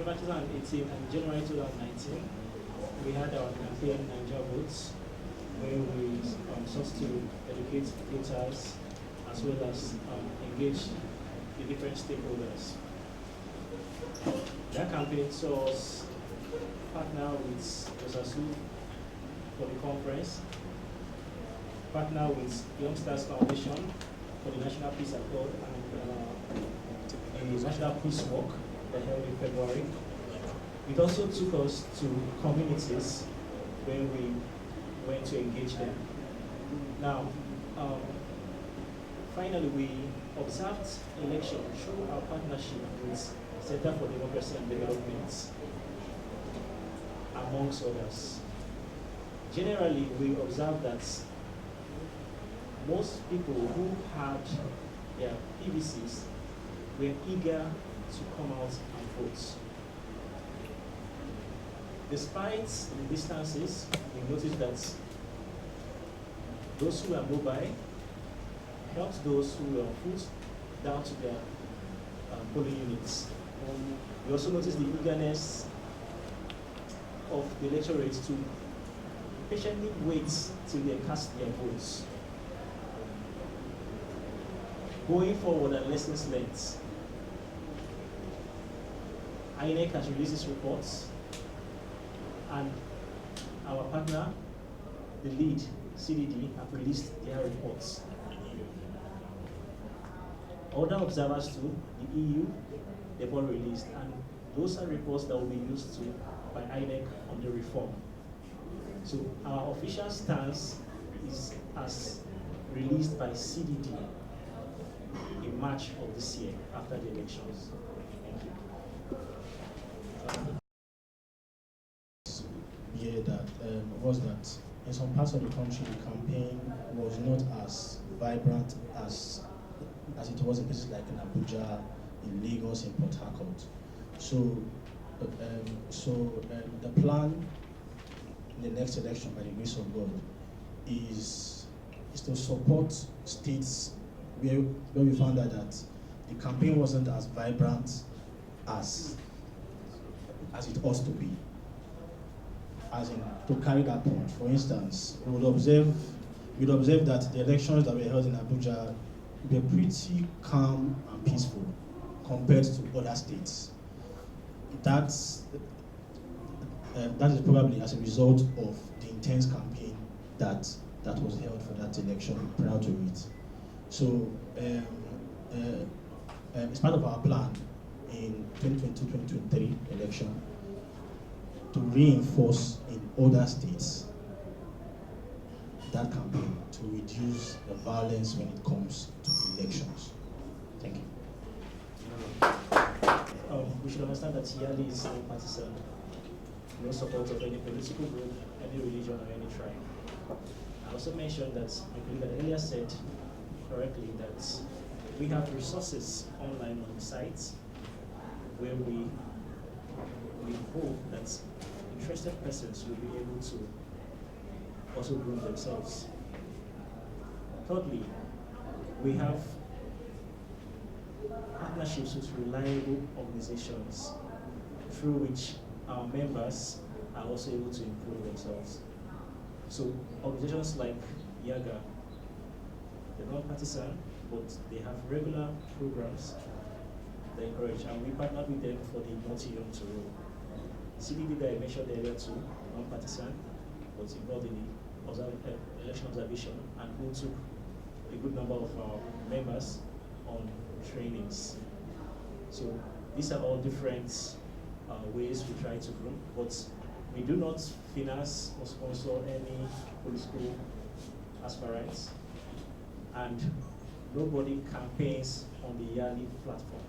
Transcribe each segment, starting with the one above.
November 2018 and January 2019, we had our campaign Nigeria Votes, where we sought to educate voters as well as engage the different stakeholders. That campaign saw us partner with Osasu for the conference, partner with Youngsters Foundation for the National Peace Accord and the National Peace Walk that held in February. It also took us to communities where we went to engage them. Now, finally, we observed election through our partnership with Center for Democracy and Development, amongst others. Generally, we observed that most people who had their PVCs were eager to come out and vote. Despite the distances, we noticed that those who were mobile helped those who were on foot down to their polling units. We also noticed the eagerness of the electorate to patiently wait till they cast their votes. Going forward at lessons learned, INEC has released its reports, and our partner, the lead, CDD, have released their reports. Other observers too, the EU, they've all released, and those are reports that will be used to by INEC on the reform. So our official stance is as released by CDD in March of this year after the elections. Thank you. Yeah, that was that in some parts of the country the campaign was not as vibrant as it was in places like in Abuja, in Lagos, in Port Harcourt. So the plan in the next election, by the grace of God, is to support states where we found out that the campaign wasn't as vibrant as it ought to be. As in, to carry that point. For instance, we'd observe that the elections that were held in Abuja were pretty calm and peaceful compared to other states. That is probably as a result of the intense campaign that was held for that election prior to it. So, as part of our plan in 2022-2023 election, to reinforce in other states that campaign to reduce the violence when it comes to elections. Thank you. We should understand that YALI is no partisan, no support of any political group, any religion, or any tribe. I also mentioned that my colleague earlier said correctly that we have resources online on the site where we hope that interested persons will be able to also groom themselves. Thirdly, we have partnerships with reliable organizations through which our members are also able to improve themselves. So organizations like YAGA, they're not partisan, but they have regular programs that encourage, and we partnered with them for the multi-young to roll. CDD that I mentioned earlier too, non-partisan, was involved in the election observation and who took a good number of our members on trainings. So these are all different ways we try to groom, but we do not finance or sponsor any political aspirants, and nobody campaigns on the YALI platform.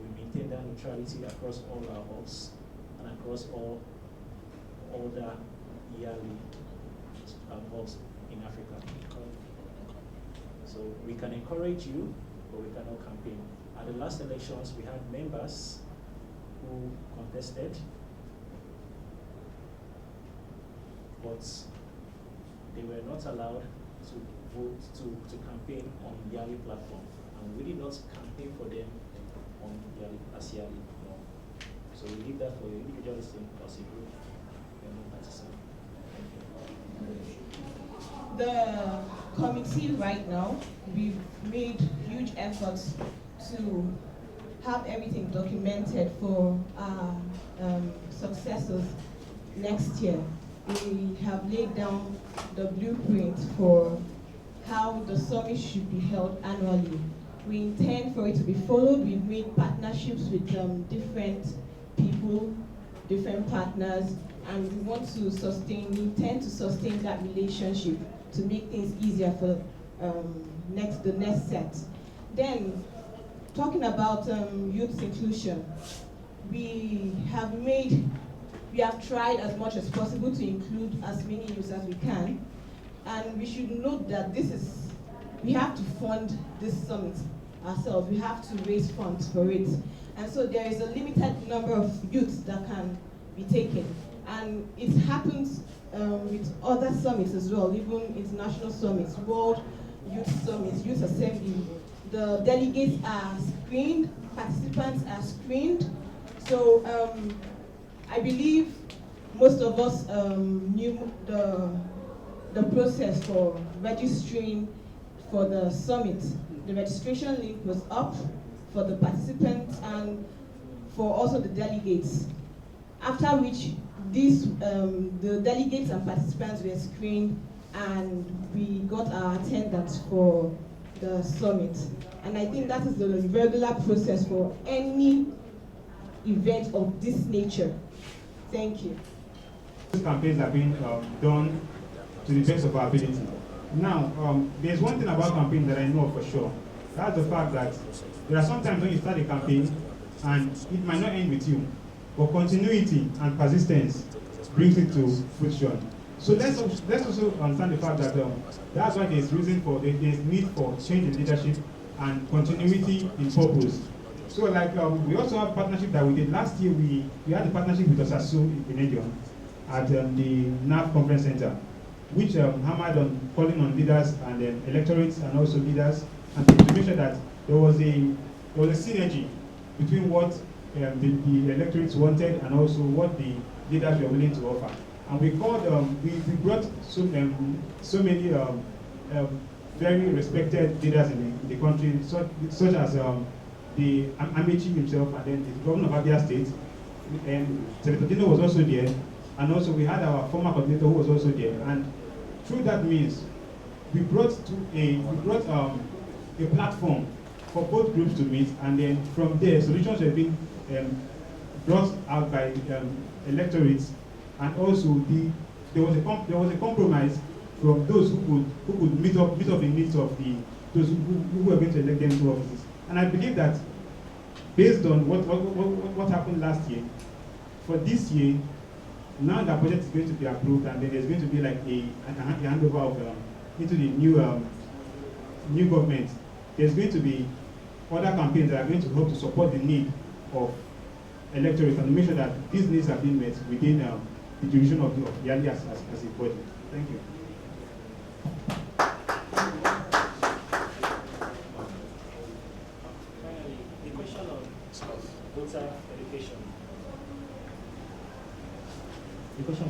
We maintain that neutrality across all our hubs and across all other YALI hubs in Africa. So we can encourage you, but we cannot campaign. At the last elections, we had members who contested, but they were not allowed to vote, to campaign on YALI platform. And we did not campaign for them on YALI, as YALI. No. So we leave that for individuals as a group and participate. The committee right now, we've made huge efforts to have everything documented for our successors next year. We have laid down the blueprint for how the summit should be held annually. We intend for it to be followed. We've made partnerships with different people, different partners, and we want to sustain, we intend to sustain that relationship to make things easier for the next set. Then, talking about youth inclusion, we have tried as much as possible to include as many youths as we can, and we should note that we have to fund this summit ourselves. We have to raise funds for it, and so there is a limited number of youths that can be taken, and it happens with other summits as well, even international summits, World Youth Summits, Youth Assembly. The delegates are screened, participants are screened. So I believe most of us knew the process for registering for the summit. The registration link was up for the participants and for also the delegates. After which the delegates and participants were screened and we got our attendance for the summit. And I think that is the regular process for any event of this nature. Thank you. These campaigns are being done to the best of our ability. Now, there's one thing about campaigns that I know for sure. That's the fact that there are sometimes when you start a campaign and it might not end with you, but continuity and persistence brings it to fruition. So let's also understand the fact that that's why there's need for change in leadership and continuity in purpose. So like we also have partnership that we did last year. We had a partnership with Osasu in Edion at the NAF Conference Center, which hammered on calling on leaders and electorates and also leaders, and to make sure that there was a synergy between what the electorates wanted and also what the leaders were willing to offer. And we called, we brought so many very respected leaders in the country, such as the Amechi himself, and then the governor of Abia State, and Senator Dino was also there, and also we had our former coordinator who was also there. And through that means, we brought a platform for both groups to meet, and then from there, solutions were being brought out by electorates, and also there was a compromise from those who could meet up the needs of those who were going to elect them to offices. And I believe that based on what happened last year, for this year, now the budget is going to be approved, and then there's going to be like a handover of into the new government. There's going to be other campaigns that are going to help to support the need of electorates and make sure that these needs are being met within the duration of YALI as a body. Thank you. Finally, the question on voter education. The question